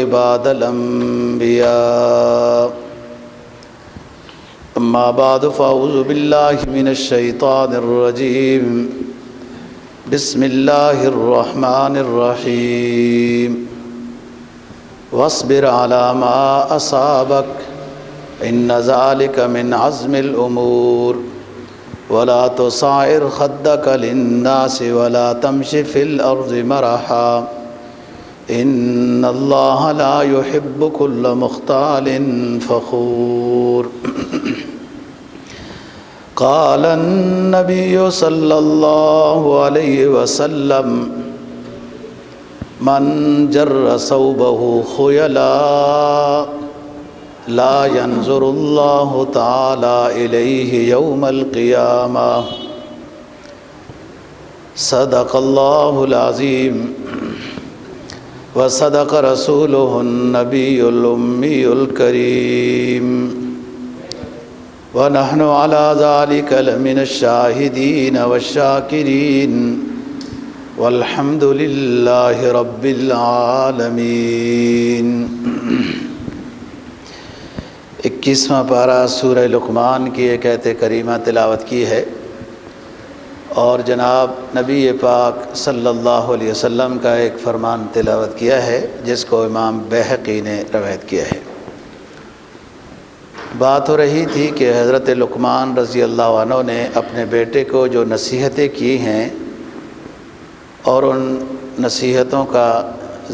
عباد الأنبياء أما بعد فأعوذ بالله من الشيطان الرجيم بسم الله الرحمن الرحيم واصبر على ما أصابك إن ذلك من عزم الأمور ولا تصعر خدك للناس ولا تمش في الأرض مرحا إن الله لا يحب كل مختال فخور قال النبي صلى الله عليه وسلم من جر ثوبه خيلاء لا ينظر الله تعالى إليه يوم القيامة صدق الله العظيم وصدق رسوله النبي الأمي الكريم ونحن على ذلك لمن الشاهدين والشاكرين والحمد لله رب العالمين۔ 21واں پارہ سورہ لقمان کی ایک آیت کریمہ تلاوت کی ہے اور جناب نبی پاک صلی اللہ علیہ وسلم کا ایک فرمان تلاوت کیا ہے جس کو امام بیہقی نے روایت کیا ہے۔ بات ہو رہی تھی کہ حضرت لقمان رضی اللہ عنہ نے اپنے بیٹے کو جو نصیحتیں کی ہیں اور ان نصیحتوں کا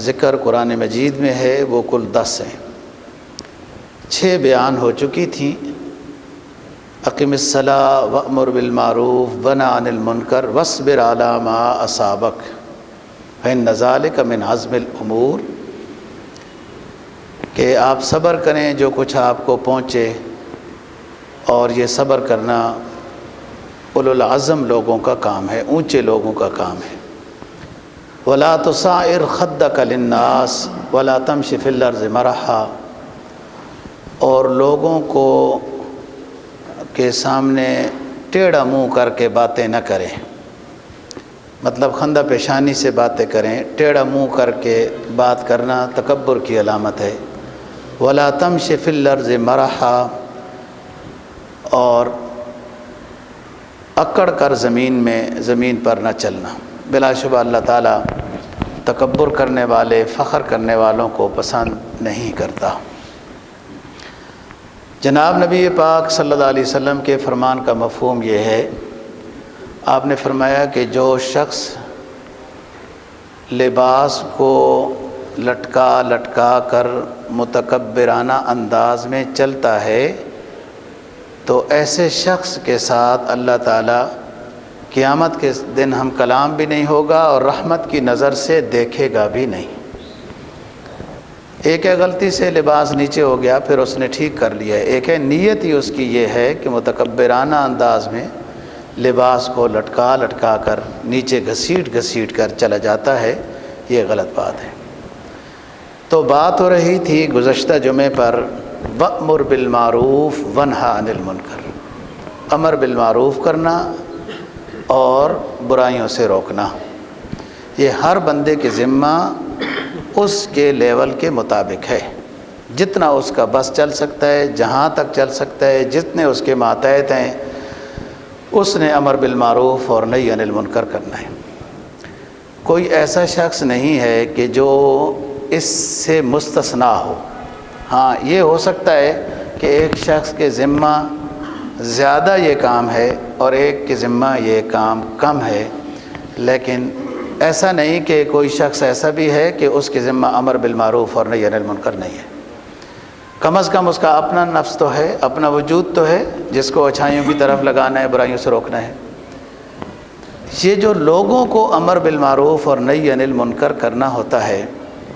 ذکر قرآن مجید میں ہے وہ کل 10 ہیں۔ 6 بیان ہو چکی تھیں، اقم الصلاۃ وامر بالمعروف ونہ عن المنکر واصبر علی ما اصابک فإن ذلک من عزم الامور، کہ آپ صبر کریں جو کچھ آپ کو پہنچے، اور یہ صبر کرنا اولو العزم لوگوں کا کام ہے، اونچے لوگوں کا کام ہے۔ ولا تصعر خدک للناس ولا تمش فی الارض مرحا، اور لوگوں کو کے سامنے ٹیڑھا منہ کر کے باتیں نہ کریں، مطلب خندہ پیشانی سے باتیں کریں، ٹیڑھا منہ کر کے بات کرنا تکبر کی علامت ہے۔ ولا تمش فی الارض مرحا، اور اکڑ کر زمین پر نہ چلنا۔ بلا شبہ اللہ تعالیٰ تکبر کرنے والے، فخر کرنے والوں کو پسند نہیں کرتا۔ جناب نبی پاک صلی اللہ علیہ وسلم کے فرمان کا مفہوم یہ ہے، آپ نے فرمایا کہ جو شخص لباس کو لٹکا کر متکبرانہ انداز میں چلتا ہے تو ایسے شخص کے ساتھ اللہ تعالیٰ قیامت کے دن ہم کلام بھی نہیں ہوگا اور رحمت کی نظر سے دیکھے گا بھی نہیں۔ ایک ہے غلطی سے لباس نیچے ہو گیا پھر اس نے ٹھیک کر لیا، ایک ہے نیت ہی اس کی یہ ہے کہ متکبرانہ انداز میں لباس کو لٹکا کر نیچے گھسیٹ کر چلا جاتا ہے، یہ غلط بات ہے۔ تو بات ہو رہی تھی گزشتہ جمعے پر وَأْمُرْ بِالْمَعْرُوفِ وَانْهَ عَنِ الْمُنْكَرِ، امر بالمعروف کرنا اور برائیوں سے روکنا، یہ ہر بندے کے ذمہ اس کے لیول کے مطابق ہے، جتنا اس کا بس چل سکتا ہے، جہاں تک چل سکتا ہے، جتنے اس کے ماتحت ہیں اس نے امر بالمعروف اور نہی عن المنکر کرنا ہے۔ کوئی ایسا شخص نہیں ہے کہ جو اس سے مستثنا ہو۔ ہاں یہ ہو سکتا ہے کہ ایک شخص کے ذمہ زیادہ یہ کام ہے اور ایک کے ذمہ یہ کام کم ہے، لیکن ایسا نہیں کہ کوئی شخص ایسا بھی ہے کہ اس کے ذمہ امر بالمعروف اور نہی عن المنکر نہیں ہے۔ کم از کم اس کا اپنا نفس تو ہے، اپنا وجود تو ہے جس کو اچھائیوں کی طرف لگانا ہے، برائیوں سے روکنا ہے۔ یہ جو لوگوں کو امر بالمعروف اور نہی عن المنکر کرنا ہوتا ہے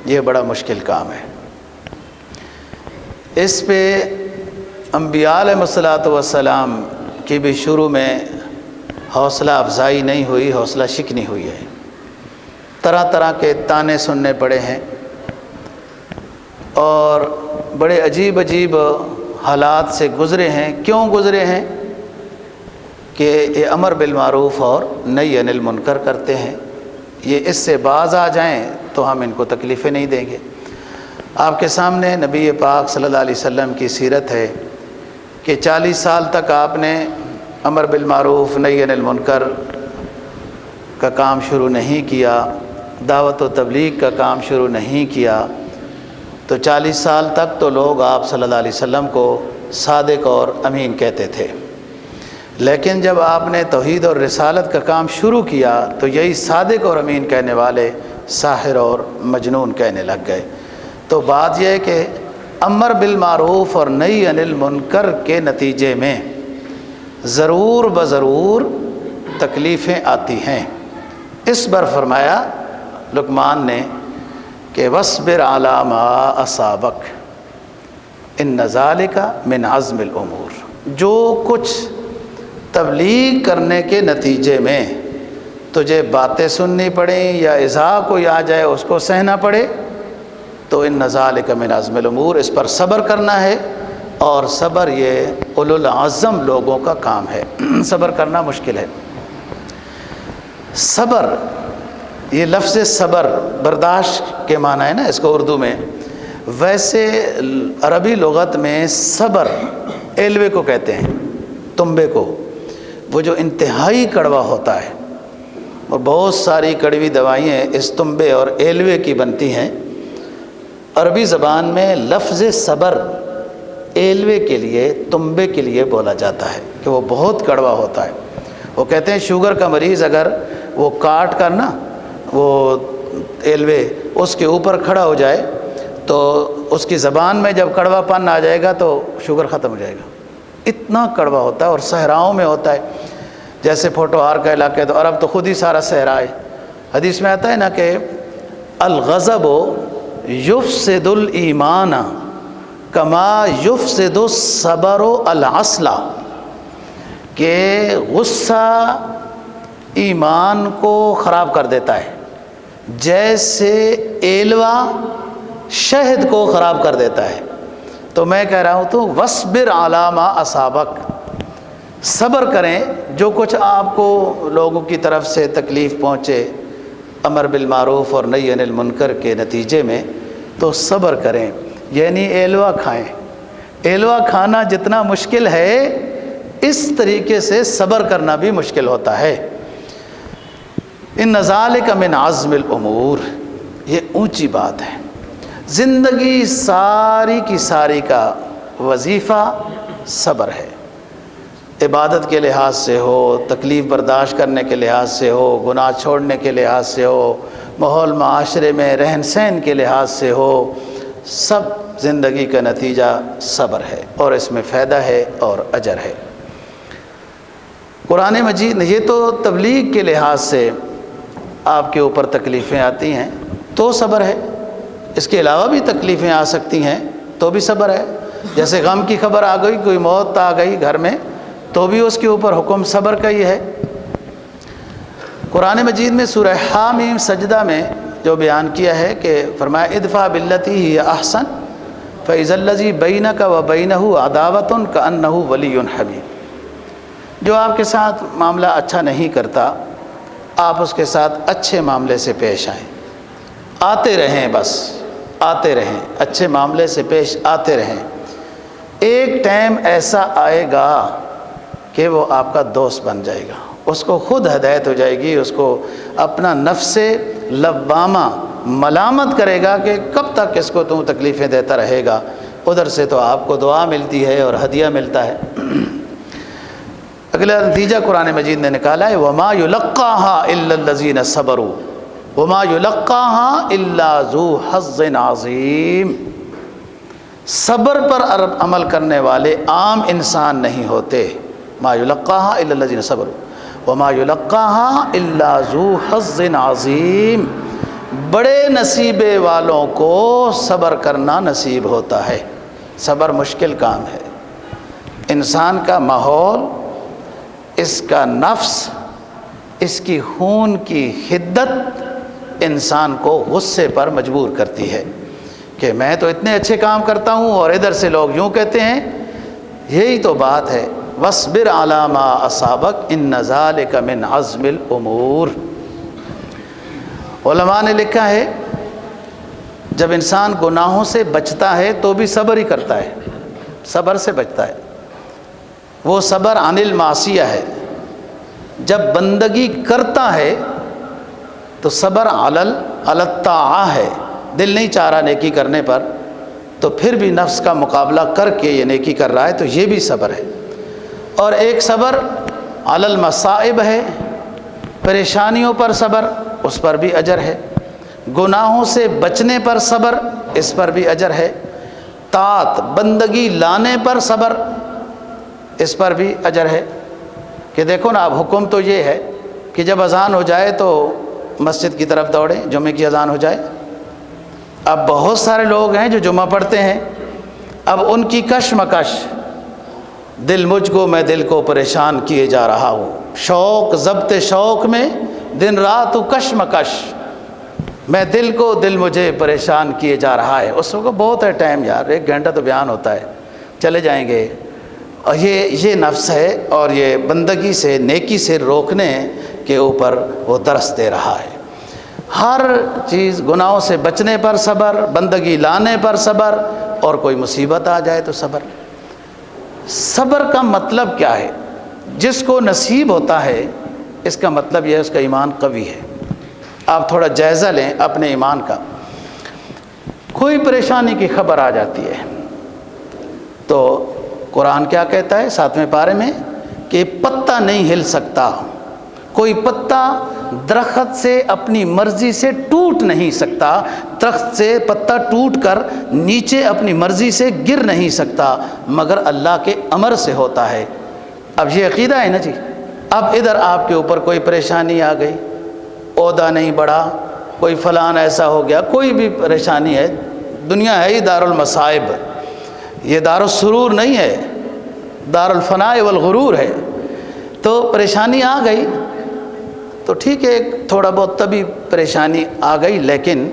یہ بڑا مشکل کام ہے۔ اس پہ انبیاء علیہ الصلوۃ والسلام کی بھی شروع میں حوصلہ افزائی نہیں ہوئی، حوصلہ شکنی ہوئی ہے، طرح طرح کے تانے سننے پڑے ہیں اور بڑے عجیب حالات سے گزرے ہیں۔ کیوں گزرے ہیں؟ کہ یہ امر بالمعروف اور نہی عن المنکر کرتے ہیں، یہ اس سے باز آ جائیں تو ہم ان کو تکلیفیں نہیں دیں گے۔ آپ کے سامنے نبی پاک صلی اللہ علیہ وسلم کی سیرت ہے کہ 40 سال تک آپ نے امر بالمعروف نہی عن المنکر کا کام شروع نہیں کیا، دعوت و تبلیغ کا کام شروع نہیں کیا، تو 40 سال تک تو لوگ آپ صلی اللہ علیہ وسلم کو صادق اور امین کہتے تھے، لیکن جب آپ نے توحید اور رسالت کا کام شروع کیا تو یہی صادق اور امین کہنے والے ساحر اور مجنون کہنے لگ گئے۔ تو بات یہ ہے کہ امر بالمعروف اور نہی عن المنکر کے نتیجے میں ضرور بضرور تکلیفیں آتی ہیں۔ اس پر فرمایا لقمان نے کہ وَاصْبِرْ عَلَىٰ مَا أَصَابَكَ إِنَّ ذَلِكَ مِنْ عَزْمِ الْأُمُورِ، جو کچھ تبلیغ کرنے کے نتیجے میں تجھے باتیں سننی پڑیں یا ایذا کوئی آ جائے اس کو سہنا پڑے تو ان ذالک من عزم الامور، اس پر صبر کرنا ہے، اور صبر یہ اولو العزم لوگوں کا کام ہے۔ صبر کرنا مشکل ہے۔ صبر، یہ لفظ صبر برداشت کے معنی ہے نا اس کو اردو میں، ویسے عربی لغت میں صبر ایلوے کو کہتے ہیں، تنبے کو، وہ جو انتہائی کڑوا ہوتا ہے، اور بہت ساری کڑوی دوائیں اس تنبے اور ایلوے کی بنتی ہیں۔ عربی زبان میں لفظ صبر ایلوے کے لیے، تنبے کے لیے بولا جاتا ہے کہ وہ بہت کڑوا ہوتا ہے۔ وہ کہتے ہیں شوگر کا مریض اگر وہ کاٹ کر نا وہ ایلوے اس کے اوپر کھڑا ہو جائے تو اس کی زبان میں جب کڑوا پن آ جائے گا تو شوگر ختم ہو جائے گا، اتنا کڑوا ہوتا ہے، اور صحراؤں میں ہوتا ہے، جیسے پھوٹوہار کا علاقہ ہے تو عرب تو خود ہی سارا صحرا ہے۔ حدیث میں آتا ہے نا کہ الغضب یفسد الایمان کما یفسد الصبر العسل، کہ غصہ ایمان کو خراب کر دیتا ہے جیسے ایلوا شہد کو خراب کر دیتا ہے۔ تو میں کہہ رہا ہوں تو وَاصْبِرْ عَلَىٰ مَا أَصَابَكَ، صبر کریں جو کچھ آپ کو لوگوں کی طرف سے تکلیف پہنچے امر بالمعروف اور نہی عن المنکر کے نتیجے میں، تو صبر کریں، یعنی ایلوا کھائیں۔ ایلوا کھانا جتنا مشکل ہے اس طریقے سے صبر کرنا بھی مشکل ہوتا ہے۔ ان ذالک من عزم الامور، یہ اونچی بات ہے۔ زندگی ساری کی ساری کا وظیفہ صبر ہے، عبادت کے لحاظ سے ہو، تکلیف برداشت کرنے کے لحاظ سے ہو، گناہ چھوڑنے کے لحاظ سے ہو، ماحول معاشرے میں رہن سہن کے لحاظ سے ہو، سب زندگی کا نتیجہ صبر ہے، اور اس میں فائدہ ہے اور اجر ہے۔ قرآن مجید، یہ تو تبلیغ کے لحاظ سے آپ کے اوپر تکلیفیں آتی ہیں تو صبر ہے، اس کے علاوہ بھی تکلیفیں آ سکتی ہیں تو بھی صبر ہے۔ جیسے غم کی خبر آ گئی، کوئی موت آ گئی گھر میں، تو بھی اس کے اوپر حکم صبر کا ہی ہے۔ قرآن مجید میں سورہ حامیم سجدہ میں جو بیان کیا ہے کہ فرمایا ادفع باللتی ہی احسن فاذا الذی بینک وبینہ عداوۃ کأنہ ولی حمیم، جو آپ کے ساتھ معاملہ اچھا نہیں کرتا آپ اس کے ساتھ اچھے معاملے سے پیش آئیں، آتے رہیں، بس آتے رہیں، اچھے معاملے سے پیش آتے رہیں۔ ایک ٹائم ایسا آئے گا کہ وہ آپ کا دوست بن جائے گا، اس کو خود ہدایت ہو جائے گی، اس کو اپنا نفس لوامہ ملامت کرے گا کہ کب تک اس کو تم تکلیفیں دیتا رہے گا، ادھر سے تو آپ کو دعا ملتی ہے اور ہدیہ ملتا ہے۔ اگلا نتیجہ قرآن مجید نے نکالا ہے وما یلقاها الا الذین صبروا وما یلقاها الا ذو حظ عظیم، صبر پر عمل کرنے والے عام انسان نہیں ہوتے۔ ما یلقاها الا الذین صبروا وما یلقاها الا ذو حظ عظیم، بڑے نصیبے والوں کو صبر کرنا نصیب ہوتا ہے۔ صبر مشکل کام ہے، انسان کا ماحول، اس کا نفس، اس کی خون کی حدت انسان کو غصے پر مجبور کرتی ہے کہ میں تو اتنے اچھے کام کرتا ہوں اور ادھر سے لوگ یوں کہتے ہیں۔ یہی تو بات ہے، وَاصْبِرْ عَلَىٰ مَا أَصَابَكَ إِنَّ ذَلِكَ مِنْ عَزْمِ الْأُمُورِ۔ علماء نے لکھا ہے جب انسان گناہوں سے بچتا ہے تو بھی صبر ہی کرتا ہے، صبر سے بچتا ہے، وہ صبر عن المعصیہ ہے۔ جب بندگی کرتا ہے تو صبر علی الطاعہ ہے، دل نہیں چاہ رہا نیکی کرنے پر تو پھر بھی نفس کا مقابلہ کر کے یہ نیکی کر رہا ہے تو یہ بھی صبر ہے۔ اور ایک صبر علی المصائب ہے، پریشانیوں پر صبر، اس پر بھی اجر ہے۔ گناہوں سے بچنے پر صبر، اس پر بھی اجر ہے۔ طاعت بندگی لانے پر صبر، اس پر بھی اجر ہے۔ کہ دیکھو نا، اب حکم تو یہ ہے کہ جب اذان ہو جائے تو مسجد کی طرف دوڑیں، جمعے کی اذان ہو جائے۔ اب بہت سارے لوگ ہیں جو جمعہ پڑھتے ہیں، اب ان کی کشمکش، دل مجھ کو، میں دل کو پریشان کیے جا رہا ہوں، شوق ضبط شوق میں دن رات کشمکش، میں دل مجھے پریشان کیے جا رہا ہے۔ اس کو بہت ہے ٹائم یار، 1 گھنٹہ تو بیان ہوتا ہے، چلے جائیں گے۔ اور یہ نفس ہے، اور یہ بندگی سے، نیکی سے روکنے کے اوپر وہ درس دے رہا ہے۔ ہر چیز، گناہوں سے بچنے پر صبر، بندگی لانے پر صبر، اور کوئی مصیبت آ جائے تو صبر۔ صبر کا مطلب کیا ہے؟ جس کو نصیب ہوتا ہے اس کا مطلب یہ ہے اس کا ایمان قوی ہے۔ آپ تھوڑا جائزہ لیں اپنے ایمان کا۔ کوئی پریشانی کی خبر آ جاتی ہے تو قرآن کیا کہتا ہے 7ویں پارے میں کہ پتا نہیں ہل سکتا، کوئی پتا درخت سے اپنی مرضی سے ٹوٹ نہیں سکتا، درخت سے پتا ٹوٹ کر نیچے اپنی مرضی سے گر نہیں سکتا مگر اللہ کے امر سے ہوتا ہے۔ اب یہ عقیدہ ہے نا جی۔ اب ادھر آپ کے اوپر کوئی پریشانی آ گئی، عہدہ نہیں بڑھا، کوئی فلان ایسا ہو گیا، کوئی بھی پریشانی ہے، دنیا ہے ہی دار المصائب، یہ دار السرور نہیں ہے، دار الفناء والغرور ہے۔ تو پریشانی آ گئی تو ٹھیک ہے، ایک تھوڑا بہت طبی پریشانی آ گئی، لیکن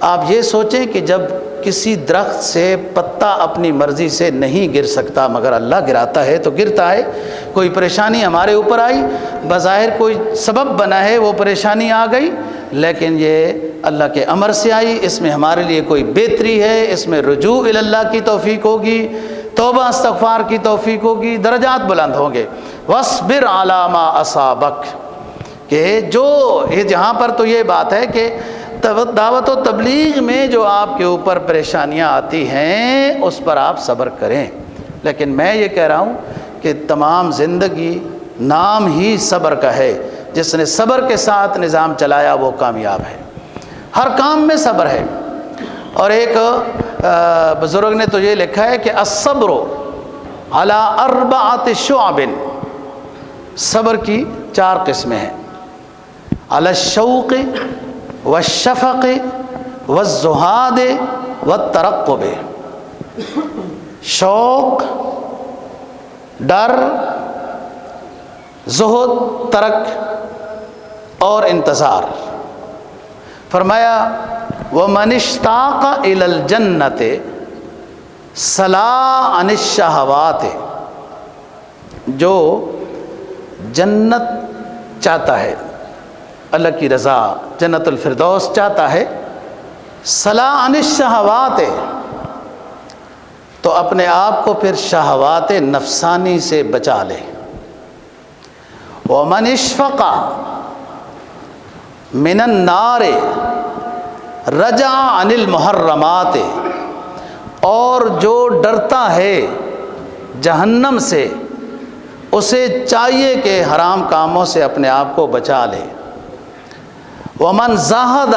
آپ یہ سوچیں کہ جب کسی درخت سے پتا اپنی مرضی سے نہیں گر سکتا مگر اللہ گراتا ہے تو گرتا ہے۔ کوئی پریشانی ہمارے اوپر آئی، بظاہر کوئی سبب بنا ہے، وہ پریشانی آ گئی، لیکن یہ اللہ کے امر سے آئی، اس میں ہمارے لیے کوئی بہتری ہے، اس میں رجوع الی اللہ کی توفیق ہوگی، توبہ استغفار کی توفیق ہوگی، درجات بلند ہوں گے۔ وَاصْبِرْ عَلَىٰ مَا أَصَابَكَ، کہ جو جہاں پر تو یہ بات ہے کہ دعوت و تبلیغ میں جو آپ کے اوپر پریشانیاں آتی ہیں اس پر آپ صبر کریں، لیکن میں یہ کہہ رہا ہوں کہ تمام زندگی نام ہی صبر کا ہے، جس نے صبر کے ساتھ نظام چلایا وہ کامیاب ہے، ہر کام میں صبر ہے۔ اور ایک بزرگ نے تو یہ لکھا ہے کہ الصبر علی 4 شعب، صبر کی 4 قسمیں ہیں، علی الشوق والشفق والزہاد والترقب، شوق، ڈر، زہد، ترک اور انتظار۔ فرمایا وَمَنِ اشْتَاقَ إِلَى الْجَنَّةِ سَلَا عَنِ الشَّهَوَاتِ، جو جنت چاہتا ہے، اللہ کی رضا، جنت الفردوس چاہتا ہے، سَلَا عَنِ الشَّهَوَاتِ، تو اپنے آپ کو پھر شہوات نفسانی سے بچا لے۔ وَمَنِ اشْفَقَ مِنَ النَّارِ رَجَعَ عَنِ الْمُحَرَّمَاتِ، اور جو ڈرتا ہے جہنم سے اسے چاہیے کہ حرام کاموں سے اپنے آپ کو بچا لے۔ وَمَنْ زَاہَدَ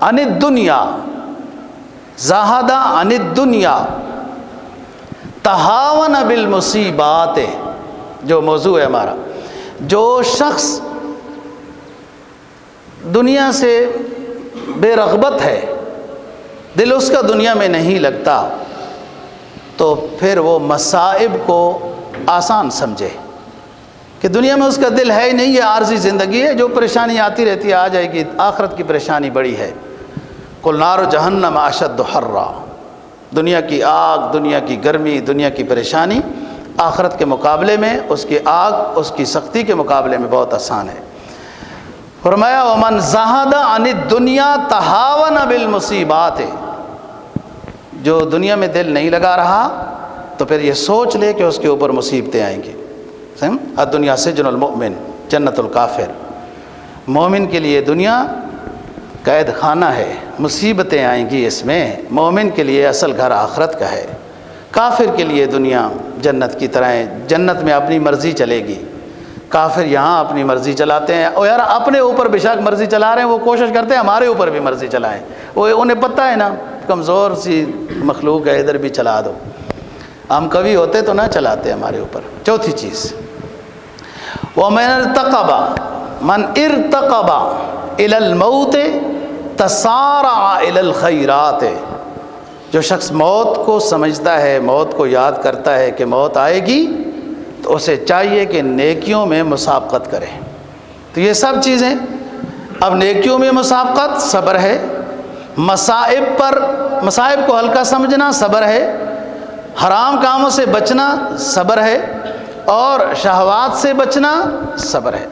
عَنِ الدُّنْيَا زَاہَدَ عَنِ الدُّنْيَا تَہَاوَنَ بِالْمُصِیبَاتِ، جو موضوع ہے ہمارا، جو شخص دنیا سے بے رغبت ہے، دل اس کا دنیا میں نہیں لگتا، تو پھر وہ مصائب کو آسان سمجھے کہ دنیا میں اس کا دل ہے ہی نہیں، یہ عارضی زندگی ہے، جو پریشانی آتی رہتی ہے آ جائے گی، آخرت کی پریشانی بڑی ہے۔ قُلْ نَارُ جَهَنَّمَ أَشَدُّ حَرًّا، دنیا کی آگ، دنیا کی گرمی، دنیا کی پریشانی آخرت کے مقابلے میں، اس کی آگ، اس کی سختی کے مقابلے میں بہت آسان ہے۔ فرمایا ومن زہد عن الدنیا تہاون بالمصیبات، جو دنیا میں دل نہیں لگا رہا تو پھر یہ سوچ لے کہ اس کے اوپر مصیبتیں آئیں گی. الدنیا سجن المؤمن جنت الکافر، مومن کے لیے دنیا قید خانہ ہے، مصیبتیں آئیں گی اس میں. مومن کے لیے اصل گھر آخرت کا ہے، کافر کے لیے دنیا جنت کی طرح ہے، جنت میں اپنی مرضی چلے گی. کافر یہاں اپنی مرضی چلاتے ہیں، اور یار اپنے اوپر بے شک مرضی چلا رہے ہیں، وہ کوشش کرتے ہیں ہمارے اوپر بھی مرضی چلائیں. وہ انہیں پتہ ہے نا کمزور سی مخلوق ہے، ادھر بھی چلا دو. ہم کبھی ہوتے تو نہ چلاتے ہمارے اوپر. چوتھی چیز وَمَنْ ارْتَقَبَ مَنْ ارْتَقَبَ إِلَى الْمَوْتِ تَسَارَعَ إِلَى الْخَيْرَاتِ، جو شخص موت کو سمجھتا ہے، موت کو یاد کرتا ہے کہ موت آئے گی، تو اسے چاہیے کہ نیکیوں میں مسابقت کرے. تو یہ سب چیزیں، اب نیکیوں میں مسابقت صبر ہے، مصائب کو ہلکا سمجھنا صبر ہے، حرام کاموں سے بچنا صبر ہے، اور شہوات سے بچنا صبر ہے.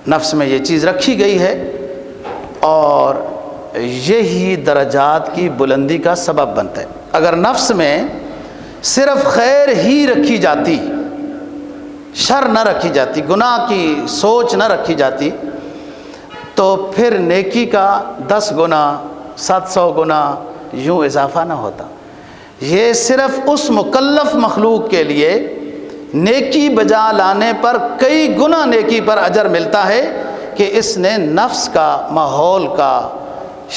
نفس میں یہ چیز رکھی گئی ہے، اور یہی درجات کی بلندی کا سبب بنتا ہے. اگر نفس میں صرف خیر ہی رکھی جاتی، شر نہ رکھی جاتی، گناہ کی سوچ نہ رکھی جاتی، تو پھر نیکی کا 10 گنا 700 گنا یوں اضافہ نہ ہوتا. یہ صرف اس مکلف مخلوق کے لیے نیکی بجا لانے پر کئی گنا نیکی پر اجر ملتا ہے کہ اس نے نفس کا، ماحول کا،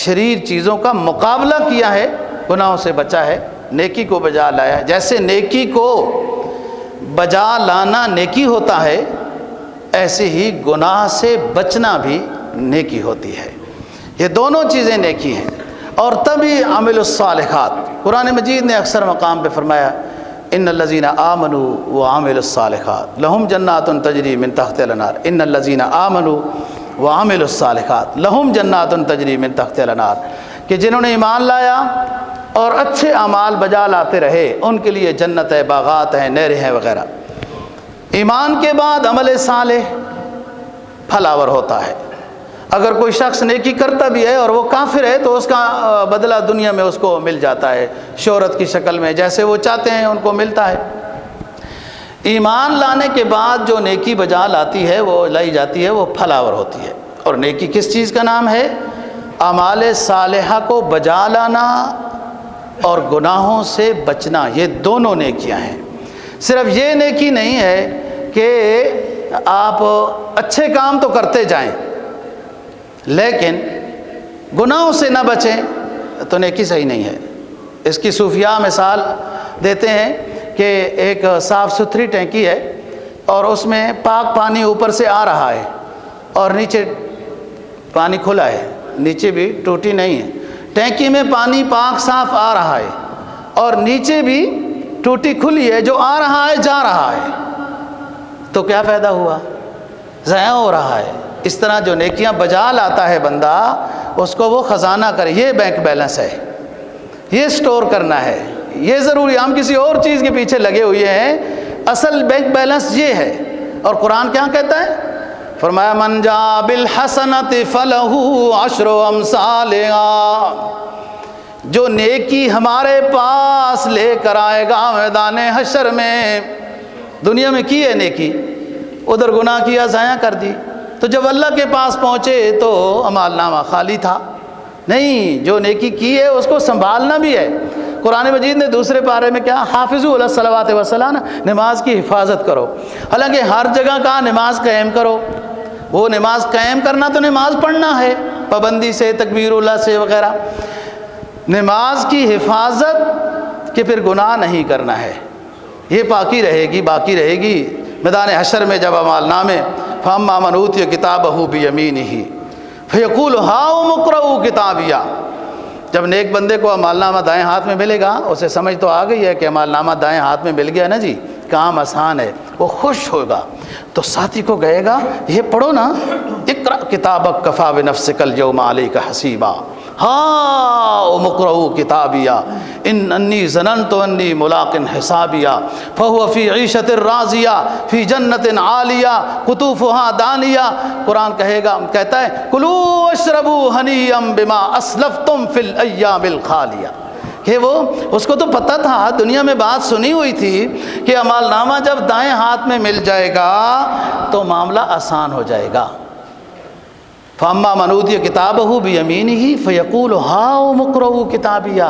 شریر چیزوں کا مقابلہ کیا ہے، گناہوں سے بچا ہے، نیکی کو بجا لایا. جیسے نیکی کو بجا لانا نیکی ہوتا ہے، ایسے ہی گناہ سے بچنا بھی نیکی ہوتی ہے. یہ دونوں چیزیں نیکی ہیں. اور تبھی عمل الصالحات، قرآن مجید نے اکثر مقام پہ فرمایا ان الذین آمنوا وعملوا الصالحات لہم جنات تجری من تحتها الانہار. ان الذین آمنوا وعملوا الصالحات لہم جنات تجری من تحتها الانہار، کہ جنہوں نے ایمان لایا اور اچھے اعمال بجا لاتے رہے، ان کے لیے جنت ہے، باغات ہیں، نہریں ہیں وغیرہ. ایمان کے بعد عمل صالح پھلاور ہوتا ہے. اگر کوئی شخص نیکی کرتا بھی ہے اور وہ کافر ہے تو اس کا بدلہ دنیا میں اس کو مل جاتا ہے، شہرت کی شکل میں، جیسے وہ چاہتے ہیں ان کو ملتا ہے. ایمان لانے کے بعد جو نیکی بجا لاتی ہے، وہ لائی جاتی ہے، وہ پھلاور ہوتی ہے. اور نیکی کس چیز کا نام ہے؟ اعمال صالحہ کو بجا لانا اور گناہوں سے بچنا، یہ دونوں نیکیاں ہیں. صرف یہ نیکی نہیں ہے کہ آپ اچھے کام تو کرتے جائیں لیکن گناہوں سے نہ بچیں، تو نیکی صحیح نہیں ہے. اس کی صوفیاء مثال دیتے ہیں کہ ایک صاف ستھری ٹینکی ہے اور اس میں پاک پانی اوپر سے آ رہا ہے اور نیچے پانی کھلا ہے، نیچے بھی ٹوٹی نہیں ہے. ٹینکی میں پانی پاک صاف آ رہا ہے اور نیچے بھی ٹوٹی کھلی ہے، جو آ رہا ہے جا رہا ہے، تو کیا فائدہ ہوا؟ ضائع ہو رہا ہے. اس طرح جو نیکیاں بجا لاتا ہے بندہ، اس کو وہ خزانہ کرے. یہ بینک بیلنس ہے، یہ سٹور کرنا ہے، یہ ضروری. ہم کسی اور چیز کے پیچھے لگے ہوئے ہیں، اصل بینک بیلنس یہ ہے. اور قرآن کیا کہتا ہے؟ فرمایا من جاء بالحسنۃ فلہ عشر امثالہا، جو نیکی ہمارے پاس لے کر آئے گا میدان حشر میں. دنیا میں کی ہے نیکی، ادھر گناہ کیا، ضائع کر دی، تو جب اللہ کے پاس پہنچے تو اعمال نامہ خالی تھا. نہیں، جو نیکی کی ہے اس کو سنبھالنا بھی ہے. قرآن مجید نے دوسرے پارے میں کیا؟ حافظوا علی الصلوات والصلاۃ، نماز کی حفاظت کرو. حالانکہ ہر جگہ کہا نماز قائم کرو. وہ نماز قائم کرنا تو نماز پڑھنا ہے، پابندی سے، تکبیر اللہ سے وغیرہ. نماز کی حفاظت کہ پھر گناہ نہیں کرنا ہے، یہ پاکی رہے گی، باقی رہے گی. میدان حشر میں جب اعمال نامے فَأَمَّا مَنْ أُوتِيَ كِتَابَهُ بِيَمِينِهِ فَيَقُولُ هَاؤُمُ اقْرَءُوا كِتَابِيَهْ، جب نیک بندے کو اعمال نامہ دائیں ہاتھ میں ملے گا، اسے سمجھ تو آ گئی ہے کہ اعمال نامہ دائیں ہاتھ میں مل گیا نا جی، کام آسان ہے، وہ خوش ہوگا. تو ساتھی کو کہے گا یہ پڑھو نا، اقرأ کتابک کفیٰ بنفسک اليوم علیک حسیبا، ہاؤ مقرؤ کتابیہ انی ظننت انی ملاق حسابیہ فہو فی عیشۃ راضیہ فی جنت عالیہ قطوفہا دانیہ۔ قرآن کہتا ہے کلوا واشربوا ہنیئا بما اسلفتم فی الایام الخالیہ، کہ وہ اس کو تو پتہ تھا، دنیا میں بات سنی ہوئی تھی کہ اعمال نامہ جب دائیں ہاتھ میں مل جائے گا تو معاملہ آسان ہو جائے گا۔ فاما من اوتی کتابہ بیمینہ فیقول ہاؤم اقرؤوا کتابیہ،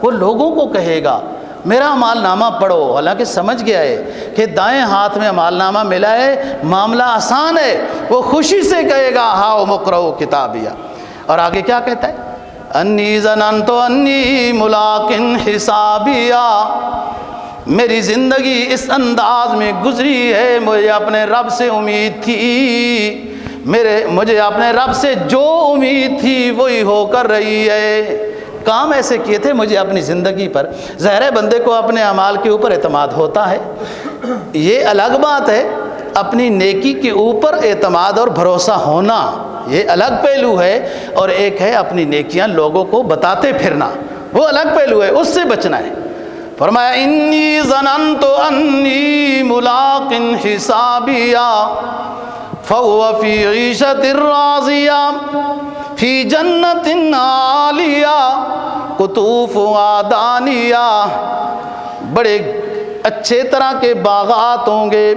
وہ لوگوں کو کہے گا میرا اعمال نامہ پڑھو، حالانکہ سمجھ گیا ہے کہ دائیں ہاتھ میں اعمال نامہ ملا ہے، معاملہ آسان ہے، وہ خوشی سے کہے گا ہاؤم اقرؤوا کتابیہ۔ اور آگے کیا کہتا ہے؟ انی ظننت انی ملاق حسابیہ، میری زندگی اس انداز میں گزری ہے، مجھے اپنے رب سے امید تھی، مجھے اپنے رب سے جو امید تھی وہی ہو کر رہی ہے۔ کام ایسے کیے تھے مجھے اپنی زندگی پر، ظاہر ہے بندے کو اپنے اعمال کے اوپر اعتماد ہوتا ہے، یہ الگ بات ہے، اپنی نیکی کے اوپر اعتماد اور بھروسہ ہونا یہ الگ پہلو ہے، اور ایک ہے اپنی نیکیاں لوگوں کو بتاتے پھرنا، وہ الگ پہلو ہے، اس سے بچنا ہے۔ فرمایا انی ظننت انی ملاق حسابیہ فہو فی عیشۃ راضیہ فی جنت عالیہ قطوفہا دانیہ، بڑے اچھے طرح کے باغات ہوں گے،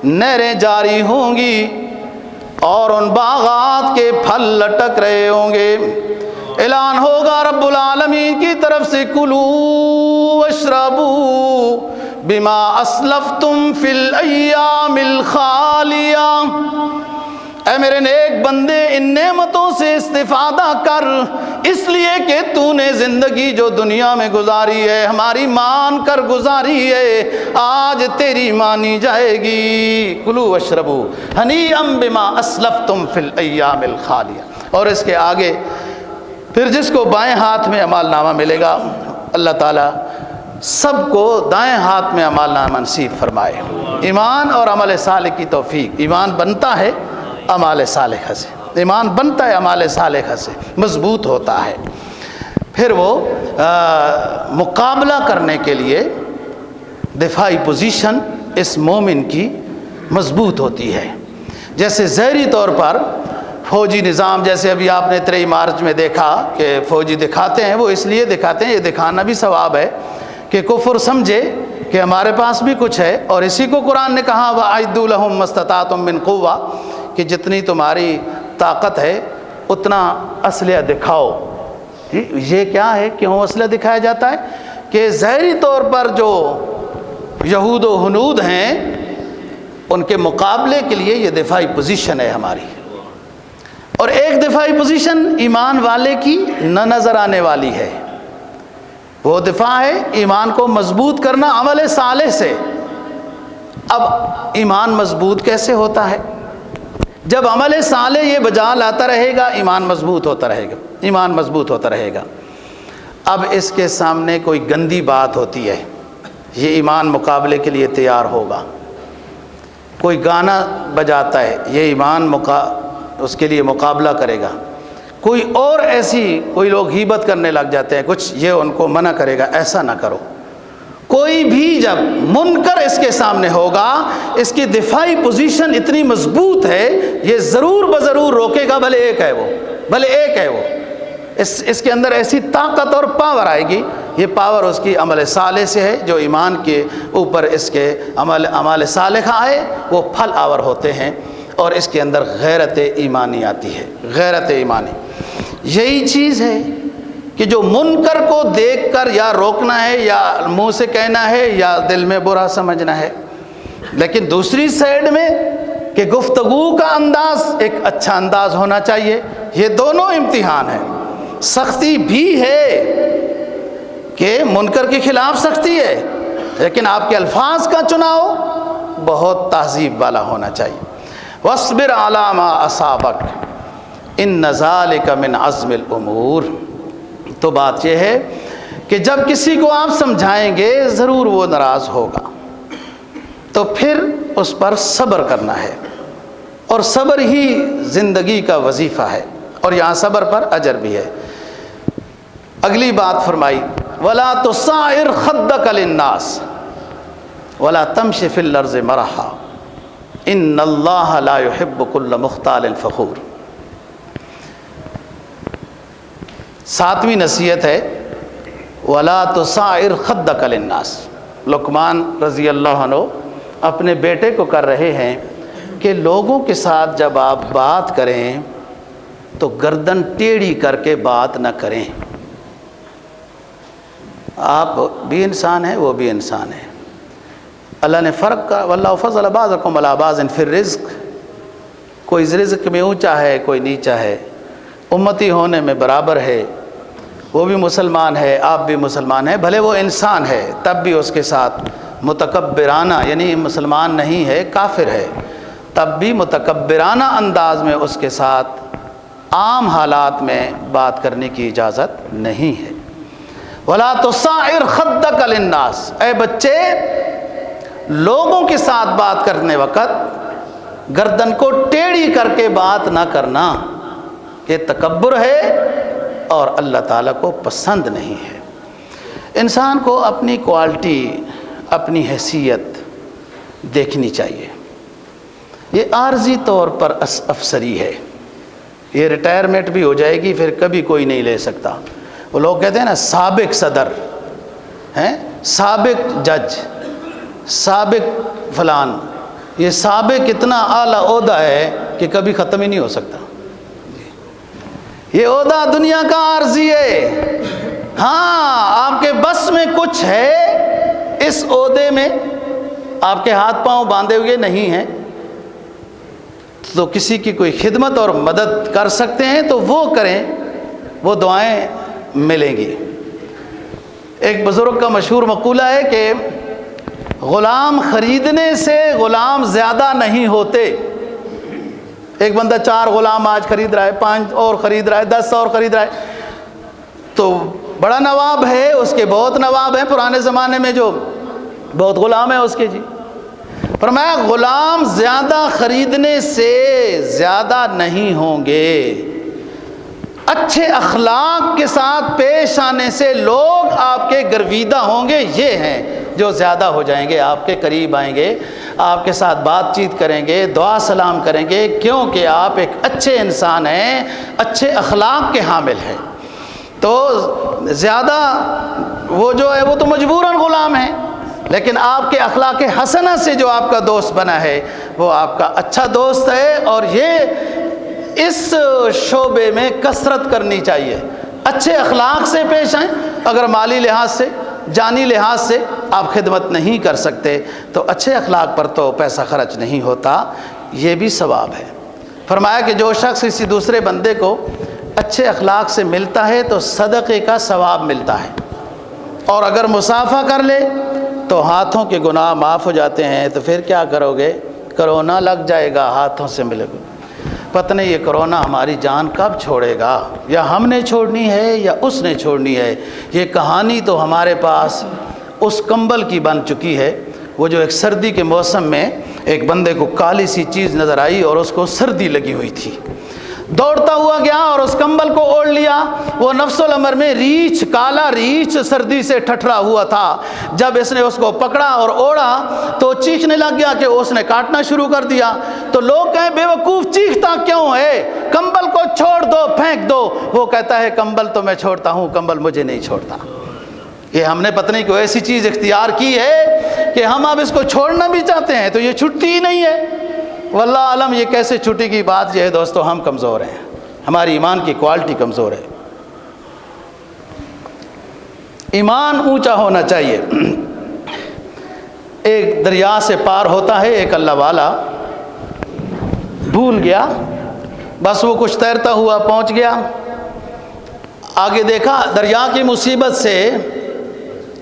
نہریں جاری ہوں گی، اور ان باغات کے پھل لٹک رہے ہوں گے۔ اعلان ہوگا رب العالمین کی طرف سے کلوا واشربوا بما اسلفتم فی الایام الخالیہ، اے میرے نیک بندے ان نعمتوں سے استفادہ کر، اس لیے کہ تو نے زندگی جو دنیا میں گزاری ہے ہماری مان کر گزاری ہے، آج تیری مانی جائے گی۔ کلوا واشربوا ہنیئا بما اسلفتم فی الایام الخالیہ۔ اور اس کے آگے پھر جس کو بائیں ہاتھ میں اعمال نامہ ملے گا، اللہ تعالیٰ سب کو دائیں ہاتھ میں اعمال نامہ نصیب فرمائے۔ ایمان اور عمل صالح کی توفیق، ایمان بنتا ہے اعمال صالحہ سے، ایمان بنتا ہے اعمال صالحہ سے، مضبوط ہوتا ہے، پھر وہ مقابلہ کرنے کے لیے دفاعی پوزیشن اس مومن کی مضبوط ہوتی ہے۔ جیسے ظاہری طور پر فوجی نظام، جیسے ابھی آپ نے 23 مارچ میں دیکھا کہ فوجی دکھاتے ہیں، وہ اس لیے دکھاتے ہیں، یہ دکھانا بھی ثواب ہے کہ کفر سمجھے کہ ہمارے پاس بھی کچھ ہے، اور اسی کو قرآن نے کہا وَأَعِدُّوا لَهُم مَّا اسْتَطَعْتُم مِّن قُوَّةٍ، کہ جتنی تمہاری طاقت ہے اتنا اسلحہ دکھاؤ۔ یہ کیا ہے، کیوں اسلحہ دکھایا جاتا ہے؟ کہ ظاہری طور پر جو یہود و ہنود ہیں ان کے مقابلے کے لیے یہ دفاعی پوزیشن ہے ہماری، اور ایک دفاعی پوزیشن ایمان والے کی نہ نظر آنے والی ہے، وہ دفاع ہے ایمان کو مضبوط کرنا عمل صالح سے۔ اب ایمان مضبوط کیسے ہوتا ہے؟ جب عمل صالح یہ بجا لاتا رہے گا ایمان مضبوط ہوتا رہے گا، ایمان مضبوط ہوتا رہے گا۔ اب اس کے سامنے کوئی گندی بات ہوتی ہے، یہ ایمان مقابلے کے لیے تیار ہوگا۔ کوئی گانا بجاتا ہے، یہ ایمان اس کے لیے مقابلہ کرے گا۔ کوئی اور ایسی، کوئی لوگ غیبت کرنے لگ جاتے ہیں کچھ، یہ ان کو منع کرے گا ایسا نہ کرو۔ کوئی بھی جب منکر اس کے سامنے ہوگا، اس کی دفاعی پوزیشن اتنی مضبوط ہے، یہ ضرور بضرور روکے گا، بھلے ایک ہے وہ، بھلے ایک ہے وہ، اس کے اندر ایسی طاقت اور پاور آئے گی۔ یہ پاور اس کی عمل صالح سے ہے، جو ایمان کے اوپر اس کے عمل صالحہ آئے وہ پھل آور ہوتے ہیں، اور اس کے اندر غیرت ایمانی آتی ہے، غیرت ایمانی۔ یہی چیز ہے کہ جو منکر کو دیکھ کر یا روکنا ہے، یا منہ سے کہنا ہے، یا دل میں برا سمجھنا ہے، لیکن دوسری سائیڈ میں کہ گفتگو کا انداز ایک اچھا انداز ہونا چاہیے۔ یہ دونوں امتحان ہیں، سختی بھی ہے کہ منکر کے خلاف سختی ہے، لیکن آپ کے الفاظ کا چناؤ بہت تہذیب والا ہونا چاہیے۔ وَاصْبِرْ عَلَىٰ مَا أَصَابَكَ إِنَّ ذَلِكَ مِنْ عَزْمِ الْأُمُورِ۔ تو بات یہ ہے کہ جب کسی کو آپ سمجھائیں گے ضرور وہ ناراض ہوگا، تو پھر اس پر صبر کرنا ہے، اور صبر ہی زندگی کا وظیفہ ہے، اور یہاں صبر پر اجر بھی ہے۔ اگلی بات فرمائی ولا تصائر خدک للناس ولا تمشی فی الارض مرحا ان اللہ لا يحب كل مختال فخور. 7ویں نصیحت ہے ولا تصائر خدک للناس. لقمان رضی اللہ عنہ اپنے بیٹے کو کر رہے ہیں کہ لوگوں کے ساتھ جب آپ بات کریں تو گردن ٹیڑھی کر کے بات نہ کریں. آپ بھی انسان ہیں، وہ بھی انسان ہیں. اللہ نے فرق کا واللہ فضل بعضکم علی بعض فی الرزق. کوئی رزق میں اونچا ہے، کوئی نیچا ہے، امتی ہونے میں برابر ہے. وہ بھی مسلمان ہے، آپ بھی مسلمان ہیں، بھلے وہ انسان ہے تب بھی اس کے ساتھ متکبرانہ، یعنی مسلمان نہیں ہے کافر ہے، تب بھی متکبرانہ انداز میں اس کے ساتھ عام حالات میں بات کرنے کی اجازت نہیں ہے. ولا تصائر خدک للناس. اے بچے، لوگوں کے ساتھ بات کرنے وقت گردن کو ٹیڑھی کر کے بات نہ کرنا، یہ تکبر ہے اور اللہ تعالیٰ کو پسند نہیں ہے. انسان کو اپنی کوالٹی، اپنی حیثیت دیکھنی چاہیے. یہ عارضی طور پر افسری ہے، یہ ریٹائرمنٹ بھی ہو جائے گی، پھر کبھی کوئی نہیں لے سکتا. وہ لوگ کہتے ہیں نا سابق صدر ہیں، سابق جج، سابق فلان. یہ سابق اتنا اعلیٰ عہدہ ہے کہ کبھی ختم ہی نہیں ہو سکتا. یہ عہدہ دنیا کا عارضی ہے. ہاں، آپ کے بس میں کچھ ہے، اس عہدے میں آپ کے ہاتھ پاؤں باندھے ہوئے نہیں ہیں تو کسی کی کوئی خدمت اور مدد کر سکتے ہیں تو وہ کریں، وہ دعائیں ملیں گی. ایک بزرگ کا مشہور مقولہ ہے کہ غلام خریدنے سے غلام زیادہ نہیں ہوتے. ایک بندہ 4 غلام آج خرید رہا ہے، 5 اور خرید رہا ہے، 10 اور خرید رہا ہے، تو بڑا نواب ہے، اس کے بہت نواب ہیں پرانے زمانے میں، جو بہت غلام ہیں اس کے. جی فرمایا غلام زیادہ خریدنے سے زیادہ نہیں ہوں گے، اچھے اخلاق کے ساتھ پیش آنے سے لوگ آپ کے گرویدہ ہوں گے. یہ ہیں جو زیادہ ہو جائیں گے، آپ کے قریب آئیں گے، آپ کے ساتھ بات چیت کریں گے، دعا سلام کریں گے، کیونکہ آپ ایک اچھے انسان ہیں، اچھے اخلاق کے حامل ہیں. تو زیادہ وہ جو ہے وہ تو مجبوراً غلام ہیں، لیکن آپ کے اخلاق حسنہ سے جو آپ کا دوست بنا ہے وہ آپ کا اچھا دوست ہے. اور یہ اس شعبے میں کثرت کرنی چاہیے. اچھے اخلاق سے پیش آئیں. اگر مالی لحاظ سے، جانی لحاظ سے آپ خدمت نہیں کر سکتے تو اچھے اخلاق پر تو پیسہ خرچ نہیں ہوتا، یہ بھی ثواب ہے. فرمایا کہ جو شخص کسی دوسرے بندے کو اچھے اخلاق سے ملتا ہے تو صدقے کا ثواب ملتا ہے، اور اگر مصافحہ کر لے تو ہاتھوں کے گناہ معاف ہو جاتے ہیں. تو پھر کیا کرو گے؟ کرونا لگ جائے گا، ہاتھوں سے ملے گا. پتہ نہیں یہ کرونا ہماری جان کب چھوڑے گا، یا ہم نے چھوڑنی ہے یا اس نے چھوڑنی ہے. یہ کہانی تو ہمارے پاس اس کمبل کی بن چکی ہے. وہ جو ایک سردی کے موسم میں ایک بندے کو کالی سی چیز نظر آئی اور اس کو سردی لگی ہوئی تھی، دوڑتا ہوا گیا اور اس کمبل کو اوڑھ لیا. وہ نفس الامر میں ریچھ، کالا ریچھ سردی سے ٹھٹرا ہوا تھا. جب اس نے اس کو پکڑا اور اوڑھا تو چیخنے لگ گیا کہ اس نے کاٹنا شروع کر دیا. تو لوگ کہیں بے وقوف چیختا کیوں ہے، کمبل کو چھوڑ دو، پھینک دو. وہ کہتا ہے کمبل تو میں چھوڑتا ہوں، کمبل مجھے نہیں چھوڑتا. یہ ہم نے پتہ نہیں کوئی ایسی چیز اختیار کی ہے کہ ہم اب اس کو چھوڑنا بھی چاہتے ہیں تو یہ چھٹتی ہی نہیں ہے. واللہ عالم یہ کیسے چھٹی کی بات یہ ہے دوستو، ہم کمزور ہیں، ہماری ایمان کی کوالٹی کمزور ہے. ایمان اونچا ہونا چاہیے. ایک دریا سے پار ہوتا ہے ایک اللہ والا، بھول گیا، بس وہ کچھ تیرتا ہوا پہنچ گیا. آگے دیکھا دریا کی مصیبت سے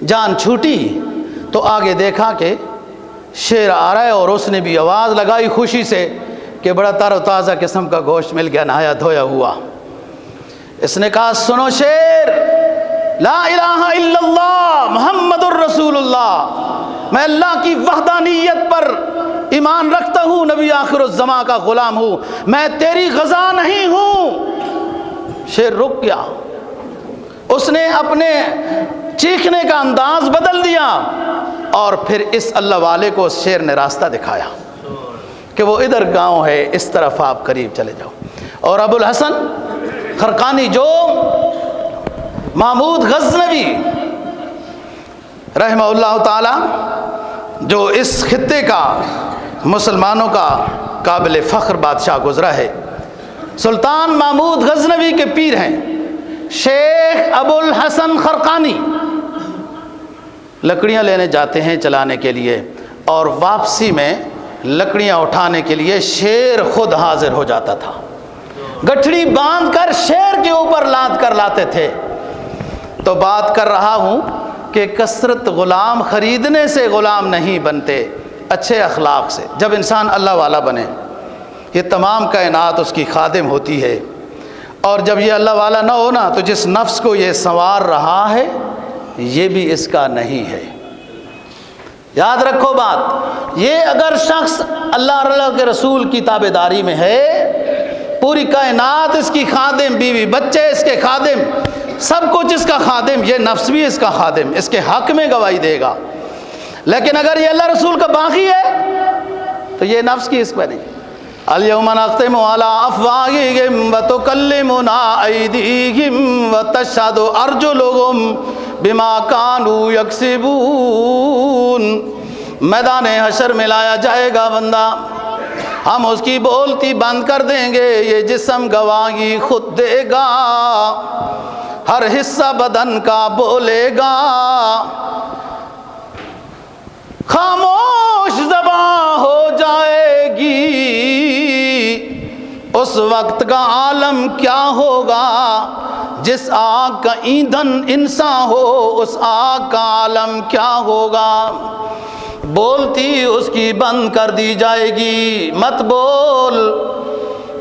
جان چھوٹی تو آگے دیکھا کہ شیر آ رہا ہے اور اس نے بھی آواز لگائی خوشی سے کہ بڑا تر و تازہ قسم کا گوشت مل گیا، نہایا دھویا ہوا. اس نے کہا سنو شیر، لا الہ الا اللہ محمد الرسول اللہ، میں اللہ کی وحدانیت پر ایمان رکھتا ہوں، نبی آخر الزمان کا غلام ہوں، میں تیری غذا نہیں ہوں. شیر رک گیا، اس نے اپنے چیخنے کا انداز بدل دیا اور پھر اس اللہ والے کو اس شیر نے راستہ دکھایا کہ وہ ادھر گاؤں ہے، اس طرف آپ قریب چلے جاؤ۔ اور ابو الحسن خرقانی جو محمود غزنوی رحمہ اللہ تعالی، جو اس خطے کا مسلمانوں کا قابل فخر بادشاہ گزرا ہے، سلطان محمود غزنوی کے پیر ہیں شیخ ابو الحسن خرقانی، لکڑیاں لینے جاتے ہیں چلانے کے لیے، اور واپسی میں لکڑیاں اٹھانے کے لیے شیر خود حاضر ہو جاتا تھا، گٹھڑی باندھ کر شیر کے اوپر لاد کر لاتے تھے۔ تو بات کر رہا ہوں کہ کثرت غلام خریدنے سے غلام نہیں بنتے، اچھے اخلاق سے جب انسان اللہ والا بنے، یہ تمام کائنات اس کی خادم ہوتی ہے، اور جب یہ اللہ والا نہ ہونا تو جس نفس کو یہ سنوار رہا ہے یہ بھی اس کا نہیں ہے۔ یاد رکھو بات، یہ اگر شخص اللہ کے رسول کی تابعداری میں ہے، پوری کائنات اس کی خادم، بیوی بچے اس کے خادم، سب کچھ اس کا خادم، یہ نفس بھی اس کا خادم، اس کے حق میں گواہی دے گا۔ لیکن اگر یہ اللہ رسول کا باغی ہے تو یہ نفس کی اس پہ نہیں۔ الیوم نختم علی افواہہم وتکلمنا ایدیہم وتشہد ارجلہم بما کانوا یکسبون۔ میدان حشر میں لایا جائے گا بندہ، ہم اس کی بولتی بند کر دیں گے، یہ جسم گواہی خود دے گا، ہر حصہ بدن کا بولے گا، خاموش زباں ہو جائے گی، اس وقت کا عالم کیا ہوگا، جس آگ کا ایندھن انسان ہو اس آگ کا عالم کیا ہوگا۔ بولتی اس کی بند کر دی جائے گی، مت بول،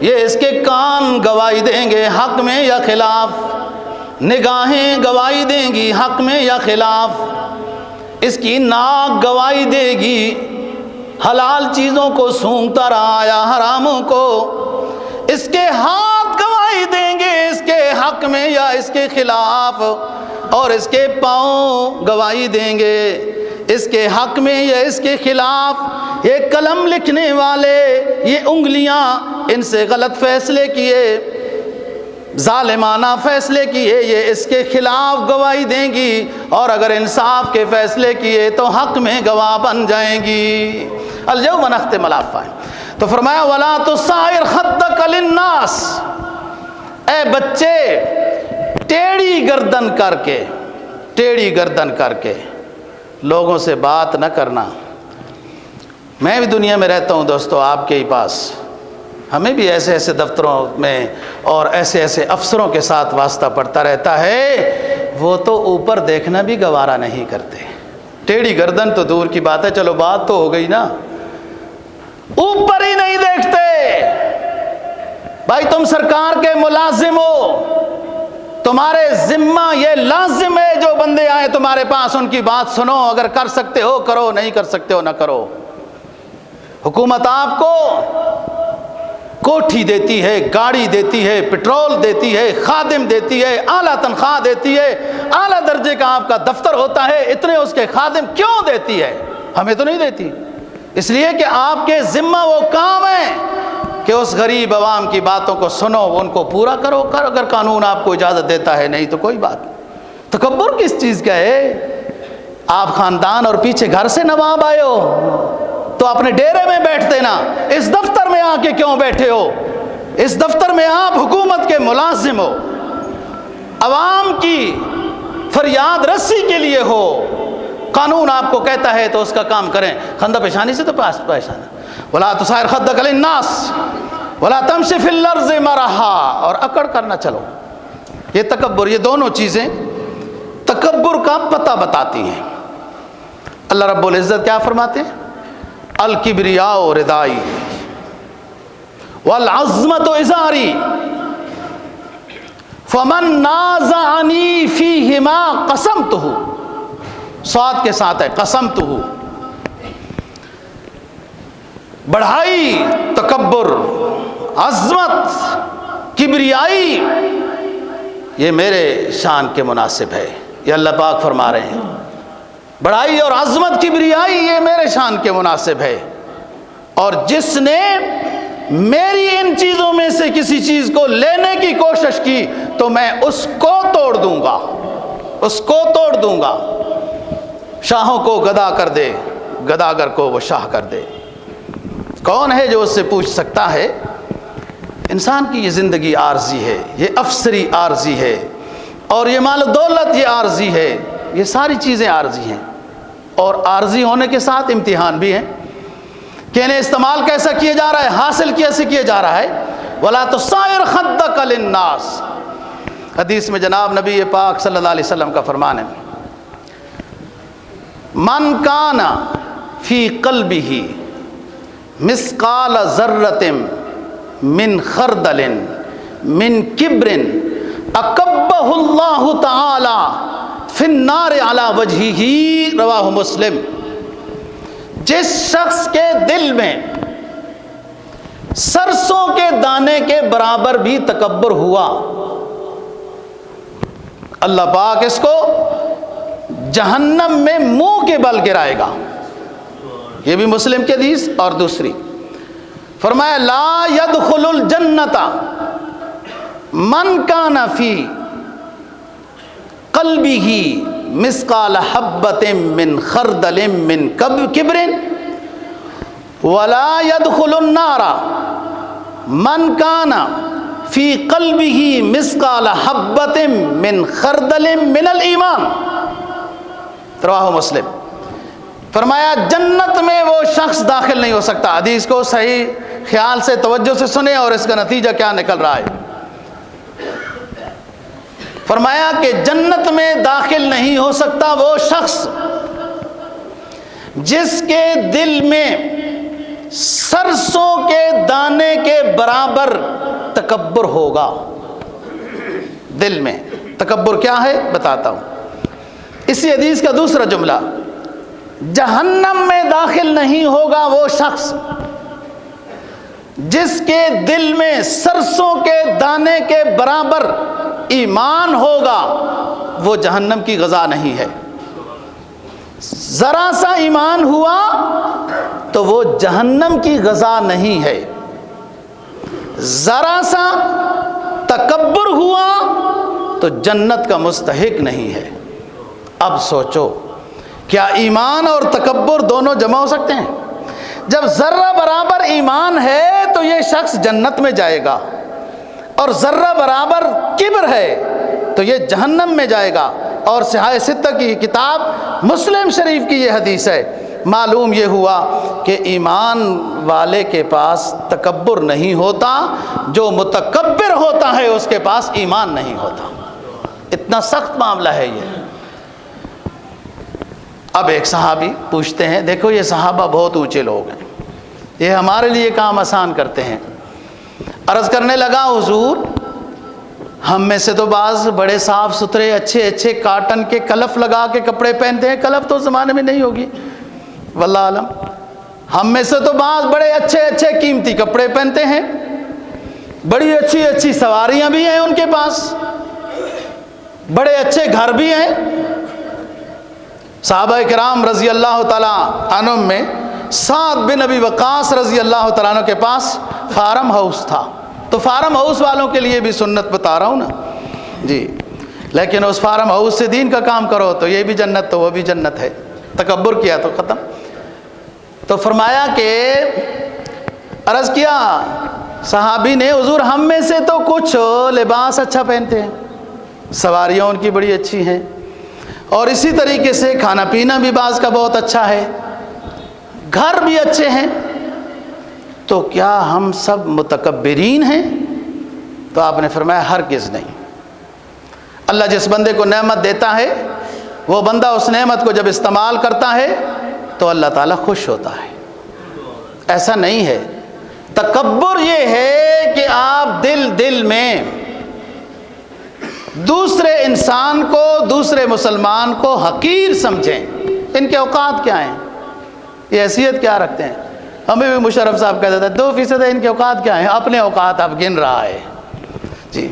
یہ اس کے کان گواہی دیں گے حق میں یا خلاف، نگاہیں گواہی دیں گی حق میں یا خلاف، اس کی ناک گواہی دے گی حلال چیزوں کو سونگتا رہا یا حراموں کو، اس کے ہاتھ گواہی دیں گے اس کے حق میں یا اس کے خلاف، اور اس کے پاؤں گواہی دیں گے اس کے حق میں یا اس کے خلاف۔ یہ قلم لکھنے والے، یہ انگلیاں، ان سے غلط فیصلے کیے، ظالمانہ فیصلے کیے، یہ اس کے خلاف گواہی دیں گی، اور اگر انصاف کے فیصلے کیے تو حق میں گواہ بن جائیں گی۔ الیوم نختم علی افواہہم، تو فرمایا ولا تصعر خدک للناس، اے بچے ٹیڑھی گردن کر کے لوگوں سے بات نہ کرنا۔ میں بھی دنیا میں رہتا ہوں دوستو، آپ کے ہی پاس، ہمیں بھی ایسے ایسے دفتروں میں اور ایسے ایسے افسروں کے ساتھ واسطہ پڑتا رہتا ہے، وہ تو اوپر دیکھنا بھی گوارا نہیں کرتے۔ ٹیڑھی گردن تو دور کی بات ہے، چلو بات تو ہو گئی نا، اوپر ہی نہیں دیکھتے۔ بھائی تم سرکار کے ملازم ہو، تمہارے ذمہ یہ لازم ہے جو بندے آئے تمہارے پاس ان کی بات سنو، اگر کر سکتے ہو کرو، نہیں کر سکتے ہو نہ کرو۔ حکومت آپ کو کوٹھی دیتی ہے، گاڑی دیتی ہے، پٹرول دیتی ہے، خادم دیتی ہے، اعلیٰ تنخواہ دیتی ہے، اعلیٰ درجے کا آپ کا دفتر ہوتا ہے، اتنے اس کے خادم کیوں دیتی ہے؟ ہمیں تو نہیں دیتی، اس لیے کہ آپ کے ذمہ وہ کام ہے کہ اس غریب عوام کی باتوں کو سنو، ان کو پورا کرو، اگر قانون آپ کو اجازت دیتا ہے، نہیں تو کوئی بات۔ تکبر کس چیز کا ہے؟ آپ خاندان اور پیچھے گھر سے نواب آئے ہو تو اپنے ڈیرے میں بیٹھتے نا، اس دفتر میں آ کے کیوں بیٹھے ہو؟ اس دفتر میں آپ حکومت کے ملازم ہو، عوام کی فریاد رسی کے لیے ہو، قانون آپ کو کہتا ہے تو اس کا کام کریں، خندہ پیشانی سے تو پیش آنا۔ ولا تصعر خدک للناس ولا تمشی فی الارض مرحا، اور اکڑ کرنا چلو۔ یہ تکبر، یہ دونوں چیزیں تکبر کا پتہ بتاتی ہیں۔ اللہ رب العزت کیا فرماتے ہیں؟ الکبریاء ردائی والعظمت ازاری فمن نازعنی فیہما قسمتہ، صاد کے ساتھ ہے قسمتہ، بڑھائی، تکبر، عظمت، کبریائی، یہ میرے شان کے مناسب ہے۔ یہ اللہ پاک فرما رہے ہیں بڑائی اور عظمت کبریائی یہ میرے شان کے مناسب ہے، اور جس نے میری ان چیزوں میں سے کسی چیز کو لینے کی کوشش کی تو میں اس کو توڑ دوں گا، اس کو توڑ دوں گا۔ شاہوں کو گدا کر دے، گداگر کو وہ شاہ کر دے۔ کون ہے جو اس سے پوچھ سکتا ہے؟ انسان کی یہ زندگی عارضی ہے، یہ افسری عارضی ہے، اور یہ مال و دولت یہ عارضی ہے، یہ ساری چیزیں عارضی ہیں، اور عارضی ہونے کے ساتھ امتحان بھی ہیں کہ انہیں استعمال کیسا کیا جا رہا ہے، حاصل کیسے کیا جا رہا ہے۔ وَلَا تُصَعِّرْ خَدَّكَ لِلنَّاسِ، حدیث میں جناب نبی پاک صلی اللہ علیہ وسلم کا فرمان ہے، من کان فی قلبہ مثقال ذرۃ من خردل من کبر اکبہ اللہ تعالی فی النار علی وجہہ، رواہ مسلم۔ جس شخص کے دل میں سرسوں کے دانے کے برابر بھی تکبر ہوا، اللہ پاک اس کو جہنم میں منہ کے بل گرائے گا۔ یہ بھی مسلم کی حدیث۔ اور دوسری فرمایا لا يدخل الجنت من کان فی قلبہ مثقال حبۃ من خردل من کبر ولا يدخل النار من کان فی قلبہ مثقال حبۃ من خردل من الایمان، رواہ مسلم۔ فرمایا جنت میں وہ شخص داخل نہیں ہو سکتا۔ حدیث کو صحیح خیال سے توجہ سے سنیں اور اس کا نتیجہ کیا نکل رہا ہے۔ فرمایا کہ جنت میں داخل نہیں ہو سکتا وہ شخص جس کے دل میں سرسوں کے دانے کے برابر تکبر ہوگا۔ دل میں تکبر کیا ہے بتاتا ہوں۔ اسی حدیث کا دوسرا جملہ، جہنم میں داخل نہیں ہوگا وہ شخص جس کے دل میں سرسوں کے دانے کے برابر ایمان ہوگا، وہ جہنم کی غذا نہیں ہے۔ ذرا سا ایمان ہوا تو وہ جہنم کی غذا نہیں ہے، ذرا سا تکبر ہوا تو جنت کا مستحق نہیں ہے۔ اب سوچو، کیا ایمان اور تکبر دونوں جمع ہو سکتے ہیں؟ جب ذرہ برابر ایمان ہے تو یہ شخص جنت میں جائے گا، اور ذرہ برابر کبر ہے تو یہ جہنم میں جائے گا۔ اور صحاح ستہ کی کتاب مسلم شریف کی یہ حدیث ہے۔ معلوم یہ ہوا کہ ایمان والے کے پاس تکبر نہیں ہوتا، جو متکبر ہوتا ہے اس کے پاس ایمان نہیں ہوتا۔ اتنا سخت معاملہ ہے یہ۔ اب ایک صحابی پوچھتے ہیں، دیکھو یہ صحابہ بہت اونچے لوگ ہیں، یہ ہمارے لیے کام آسان کرتے ہیں۔ عرض کرنے لگا حضور ہم میں سے تو بعض بڑے صاف ستھرے اچھے اچھے کاٹن کے کلف لگا کے کپڑے پہنتے ہیں، کلف تو اس زمانے میں نہیں ہوگی واللہ عالم۔ ہم میں سے تو بعض بڑے اچھے اچھے قیمتی کپڑے پہنتے ہیں، بڑی اچھی اچھی سواریاں بھی ہیں ان کے پاس، بڑے اچھے گھر بھی ہیں۔ صحابہ کرام رضی اللہ تعالیٰ عنہم میں سعد بن ابی وقاص رضی اللہ تعالیٰ عنہ کے پاس فارم ہاؤس تھا، تو فارم ہاؤس والوں کے لیے بھی سنت بتا رہا ہوں نا جی، لیکن اس فارم ہاؤس سے دین کا کام کرو تو یہ بھی جنت تو وہ بھی جنت ہے، تکبر کیا تو ختم۔ تو فرمایا کہ عرض کیا صحابی نے، حضور ہم میں سے تو کچھ لباس اچھا پہنتے ہیں، سواریاں ان کی بڑی اچھی ہیں، اور اسی طریقے سے کھانا پینا بھی بعض کا بہت اچھا ہے، گھر بھی اچھے ہیں، تو کیا ہم سب متکبرین ہیں؟ تو آپ نے فرمایا ہرگز نہیں۔ اللہ جس بندے کو نعمت دیتا ہے وہ بندہ اس نعمت کو جب استعمال کرتا ہے تو اللہ تعالیٰ خوش ہوتا ہے، ایسا نہیں ہے۔ تکبر یہ ہے کہ آپ دل میں دوسرے انسان کو، دوسرے مسلمان کو حقیر سمجھیں۔ ان کے اوقات کیا ہیں، یہ حیثیت کیا رکھتے ہیں؟ ہمیں بھی مشرف صاحب کہہ دیتا ہے 2% ان کے اوقات کیا ہیں، اپنے اوقات اب گن رہا ہے جی۔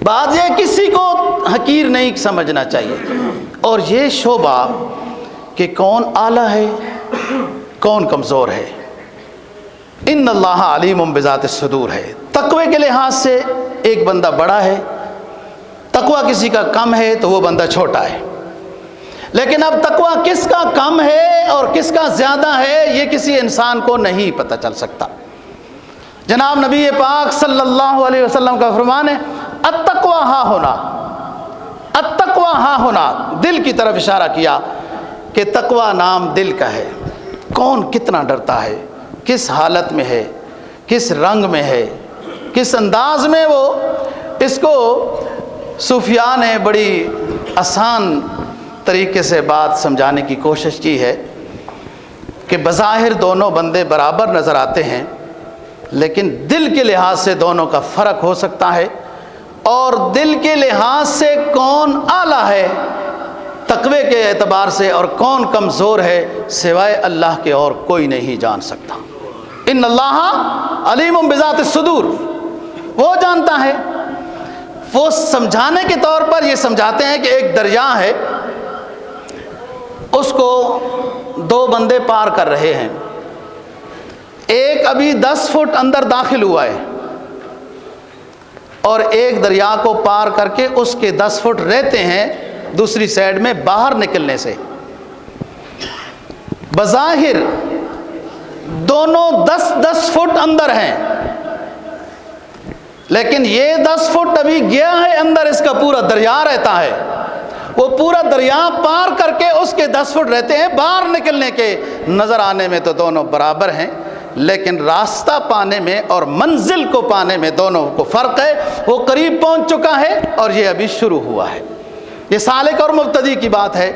بات یہ کسی کو حقیر نہیں سمجھنا چاہیے. اور یہ شعبہ کہ کون اعلیٰ ہے کون کمزور ہے، ان اللہ علیم بذات الصدور ہے. تقوی کے لحاظ سے ایک بندہ بڑا ہے، تقوی کسی کا کم ہے تو وہ بندہ چھوٹا ہے. لیکن اب تقوی کس کا کم ہے اور کس کا زیادہ ہے یہ کسی انسان کو نہیں پتہ چل سکتا. جناب نبی پاک صلی اللہ علیہ وسلم کا فرمان ہے التقوی ہا ہونا، التقوی ہا ہونا، دل کی طرف اشارہ کیا کہ تقوی نام دل کا ہے. کون کتنا ڈرتا ہے، کس حالت میں ہے، کس رنگ میں ہے، کس انداز میں وہ. اس کو صوفیاء نے بڑی آسان طریقے سے بات سمجھانے کی کوشش کی ہے کہ بظاہر دونوں بندے برابر نظر آتے ہیں، لیکن دل کے لحاظ سے دونوں کا فرق ہو سکتا ہے. اور دل کے لحاظ سے کون اعلیٰ ہے تقوی کے اعتبار سے اور کون کمزور ہے سوائے اللہ کے اور کوئی نہیں جان سکتا. ان اللہ علیم بذات الصدور، وہ جانتا ہے. وہ سمجھانے کے طور پر یہ سمجھاتے ہیں کہ ایک دریا ہے، اس کو دو بندے پار کر رہے ہیں. ایک ابھی 10 فٹ اندر داخل ہوا ہے اور ایک دریا کو پار کر کے اس کے 10 فٹ رہتے ہیں دوسری سائڈ میں باہر نکلنے سے. بظاہر دونوں 10 فٹ اندر ہیں، لیکن یہ 10 فٹ ابھی گیا ہے اندر، اس کا پورا دریا رہتا ہے. وہ پورا دریا پار کر کے اس کے 10 فٹ رہتے ہیں. باہر نکلنے کے نظر آنے میں تو دونوں برابر ہیں، لیکن راستہ پانے میں اور منزل کو پانے میں دونوں کو فرق ہے. وہ قریب پہنچ چکا ہے اور یہ ابھی شروع ہوا ہے. یہ سالک اور مبتدی کی بات ہے.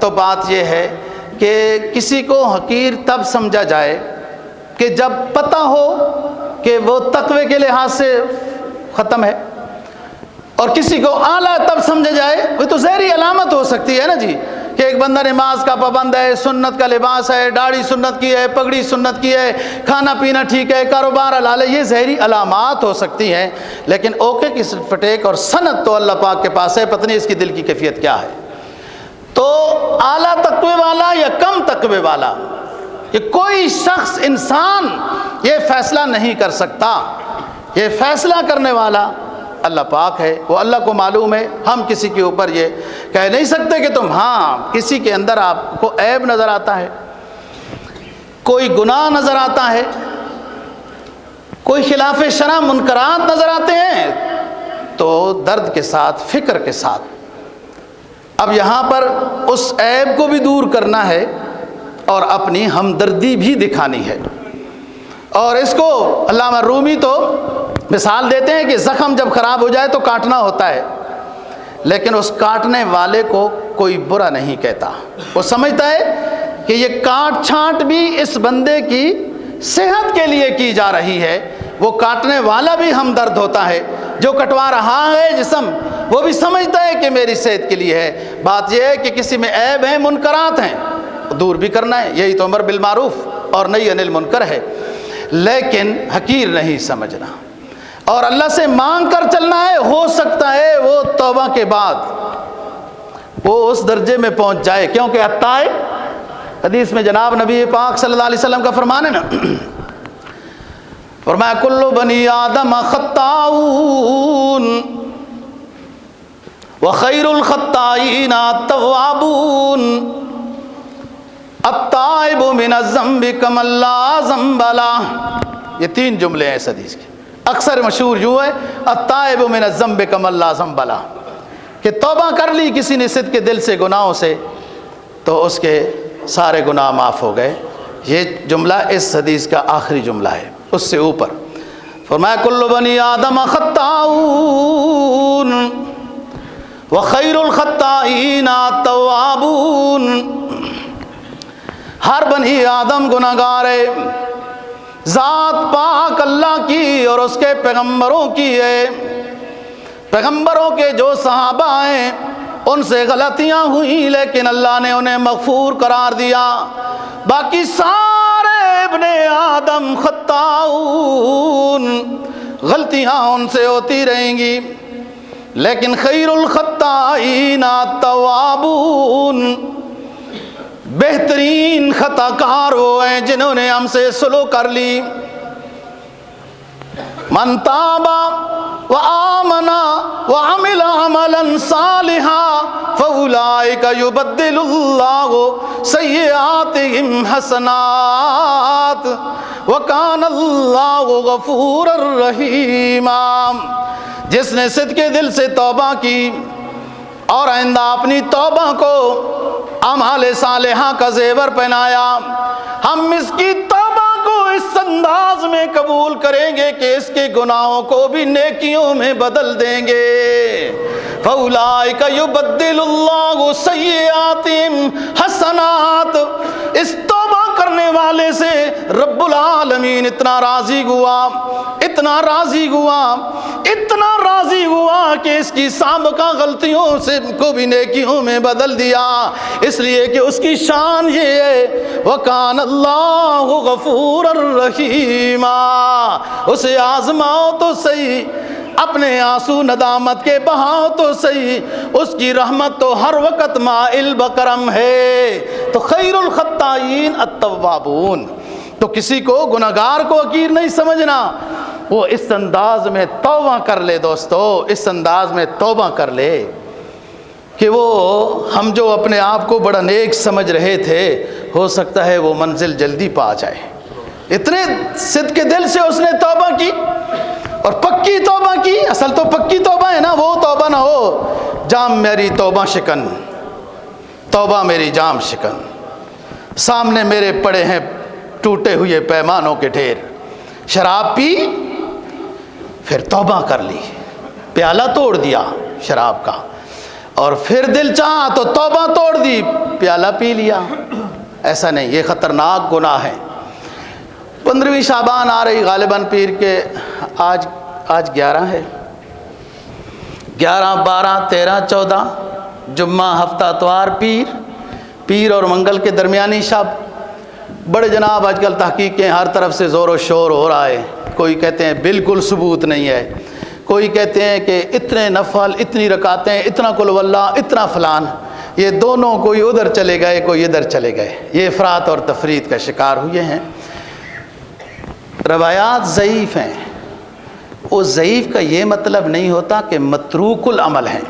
تو بات یہ ہے کہ کسی کو حقیر تب سمجھا جائے کہ جب پتہ ہو کہ وہ تقوی کے لحاظ سے ختم ہے، اور کسی کو اعلیٰ تب سمجھا جائے. وہ تو ظاہری علامت ہو سکتی ہے نا جی، کہ ایک بندہ نماز کا پابند ہے، سنت کا لباس ہے، داڑھی سنت کی ہے، پگڑی سنت کی ہے، کھانا پینا ٹھیک ہے، کاروبار حلال ہے. یہ ظاہری علامات ہو سکتی ہیں، لیکن اوکے کی فٹیک اور سند تو اللہ پاک کے پاس ہے. پتہ نہیں اس کی دل کی کیفیت کیا ہے. تو اعلیٰ تقوی والا یا کم تقوی والا، یہ کوئی شخص انسان یہ فیصلہ نہیں کر سکتا. یہ فیصلہ کرنے والا اللہ پاک ہے، وہ اللہ کو معلوم ہے. ہم کسی کے اوپر یہ کہہ نہیں سکتے کہ تم، ہاں کسی کے اندر آپ کو عیب نظر آتا ہے، کوئی گناہ نظر آتا ہے، کوئی خلاف شرع منکرات نظر آتے ہیں، تو درد کے ساتھ، فکر کے ساتھ اب یہاں پر اس عیب کو بھی دور کرنا ہے اور اپنی ہمدردی بھی دکھانی ہے. اور اس کو علامہ رومی تو مثال دیتے ہیں کہ زخم جب خراب ہو جائے تو کاٹنا ہوتا ہے، لیکن اس کاٹنے والے کو کوئی برا نہیں کہتا. وہ سمجھتا ہے کہ یہ کاٹ چھانٹ بھی اس بندے کی صحت کے لیے کی جا رہی ہے. وہ کاٹنے والا بھی ہمدرد ہوتا ہے، جو کٹوا رہا ہے جسم وہ بھی سمجھتا ہے کہ میری صحت کے لیے ہے. بات یہ ہے کہ کسی میں عیب ہیں، منکرات ہیں، دور بھی کرنا ہے. یہی تو امر بالمعروف اور نہی عن المنکر ہے. لیکن حقیر نہیں سمجھنا اور اللہ سے مانگ کر چلنا ہے. ہو سکتا ہے وہ توبہ کے بعد وہ اس درجے میں پہنچ جائے، کیونکہ التائب، حدیث میں جناب نبی پاک صلی اللہ علیہ وسلم کا فرمان ہے نا، فرمایا کل بنی آدم خطاؤون وخیر الخطائین التوابون التائب من الذنب کمن لا ذنب لہ. یہ 3 جملے ہیں اس حدیث کے. اکثر مشہور یوں ہے التائب من الذنب کمن لا ذنب لہ، کہ توبہ کر لی کسی نے صدق کے دل سے گناہوں سے تو اس کے سارے گناہ معاف ہو گئے. یہ جملہ اس حدیث کا آخری جملہ ہے. اس سے اوپر فرمایا کل بنی آدم خطاؤون وخیر الخطائین التوابون. ہر بنی آدم گناہگار ہے، ذات پاک اللہ کی اور اس کے پیغمبروں کی ہے. پیغمبروں کے جو صحابہ ہیں ان سے غلطیاں ہوئیں لیکن اللہ نے انہیں مغفور قرار دیا. باقی سارے ابن آدم خطاؤون، غلطیاں ان سے ہوتی رہیں گی. لیکن خیر الخطائین التوابون، بہترین خطا کار وہ ہیں جنہوں نے ہم سے سلو کر لی. من تاب وآمن وعمل عملا صالحا فاولئک یبدل اللہ سیئاتہم حسنات وکان اللہ غفورا رحیما. جس نے صدق کے دل سے توبہ کی اور آئندہ اپنی توبہ کو اعمال صالحہ کا زیور پہنایا، ہم اس کی توبہ کو اس انداز میں قبول کریں گے کہ اس کے گناہوں کو بھی نیکیوں میں بدل دیں گے. فَأُولَئِكَ يُبَدِّلُ اللَّهُ سَيِّئَاتِهِمْ حَسَنَاتٍ. اس توبہ کرنے والے سے رب العالمین اتنا راضی ہوا، اتنا راضی ہوا، اتنا راضی ہوا کہ اس کی سابقہ غلطیوں سے کو بھی نیکیوں میں بدل دیا، اس لیے کہ اس کی شان یہ ہے وَكَانَ اللَّهُ غَفُورًا رَحِيمًا. اسے آزماؤ تو صحیح، اپنے آنسو ندامت کے بہاؤ تو صحیح، اس کی رحمت تو ہر وقت مائل بکرم ہے. تو خیر الخطائین التوابون. تو کسی کو گناہگار کو حقیر نہیں سمجھنا، وہ اس انداز میں توبہ کر لے دوستو، اس انداز میں توبہ کر لے کہ وہ ہم جو اپنے آپ کو بڑا نیک سمجھ رہے تھے، ہو سکتا ہے وہ منزل جلدی پا جائے. اتنے صدق کے دل سے اس نے توبہ کی اور پکی توبہ کی. اصل تو پکی توبہ ہے نا، وہ توبہ نہ ہو جام میری توبہ شکن، توبہ میری جام شکن، سامنے میرے پڑے ہیں ٹوٹے ہوئے پیمانوں کے ڈھیر. شراب پی پھر توبہ کر لی، پیالہ توڑ دیا شراب کا، اور پھر دل چاہا تو توبہ توڑ دی، پیالہ پی لیا. ایسا نہیں، یہ خطرناک گناہ ہے. 15ویں شعبان آ رہی غالباً پیر کے آج 11 ہے، 11 12 13 14 جمعہ ہفتہ اتوار پیر اور منگل کے درمیانی شب. بڑے جناب آج کل تحقیقیں ہر طرف سے زور و شور ہو رہا ہے. کوئی کہتے ہیں بالکل ثبوت نہیں ہے، کوئی کہتے ہیں کہ اتنے نفل، اتنی رکعتیں، اتنا قل واللہ، اتنا فلان. یہ دونوں کوئی ادھر چلے گئے کوئی ادھر چلے گئے، یہ افراط اور تفرید کا شکار ہوئے ہیں. روایات ضعیف ہیں. وہ ضعیف کا یہ مطلب نہیں ہوتا کہ متروک العمل ہیں.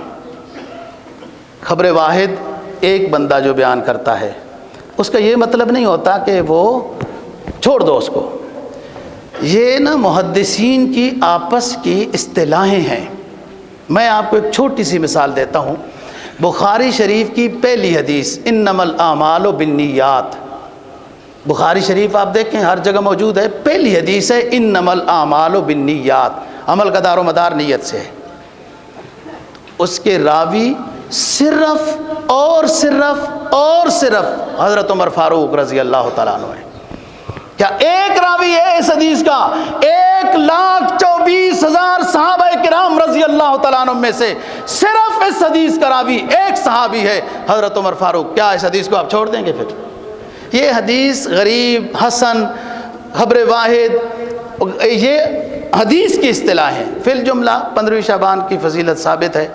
خبر واحد ایک بندہ جو بیان کرتا ہے اس کا یہ مطلب نہیں ہوتا کہ وہ چھوڑ دو اس کو. یہ نا محدثین کی آپس کی اصطلاحیں ہیں. میں آپ کو ایک چھوٹی سی مثال دیتا ہوں. بخاری شریف کی پہلی حدیث انما الاعمال بالنیات، بخاری شریف آپ دیکھیں ہر جگہ موجود ہے. پہلی حدیث ہے انما الاعمال بالنیات، عمل کا دار و مدار نیت سے ہے. اس کے راوی صرف اور صرف حضرت عمر فاروق رضی اللہ تعالیٰ عنہ ہے. کیا ایک راوی ہے اس حدیث کا؟ 1,24,000 صحابہ کرام رضی اللہ تعالیٰ عنہ میں سے صرف اس حدیث کا راوی ایک صحابی ہے حضرت عمر فاروق. کیا اس حدیث کو آپ چھوڑ دیں گے؟ پھر یہ حدیث غریب، حسن، خبر واحد، یہ حدیث کی اصطلاح ہے. فی الجملہ 15ویں شعبان کی فضیلت ثابت ہے،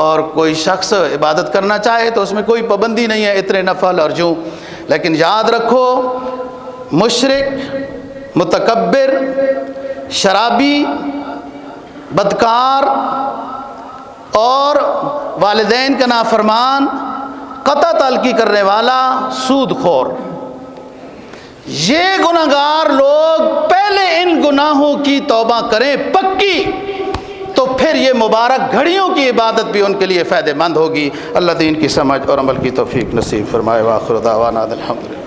اور کوئی شخص عبادت کرنا چاہے تو اس میں کوئی پابندی نہیں ہے اتنے نفل اور جو. لیکن یاد رکھو، مشرک، متکبر، شرابی، بدکار اور والدین کا نافرمان، قطع تعلقی کرنے والا، سود خور، یہ گناہگار لوگ پہلے ان گناہوں کی توبہ کریں پکی، تو پھر یہ مبارک گھڑیوں کی عبادت بھی ان کے لیے فائدہ مند ہوگی. اللہ دین کی سمجھ اور عمل کی توفیق نصیب فرمائے. وآخر دعوانا الحمدللہ.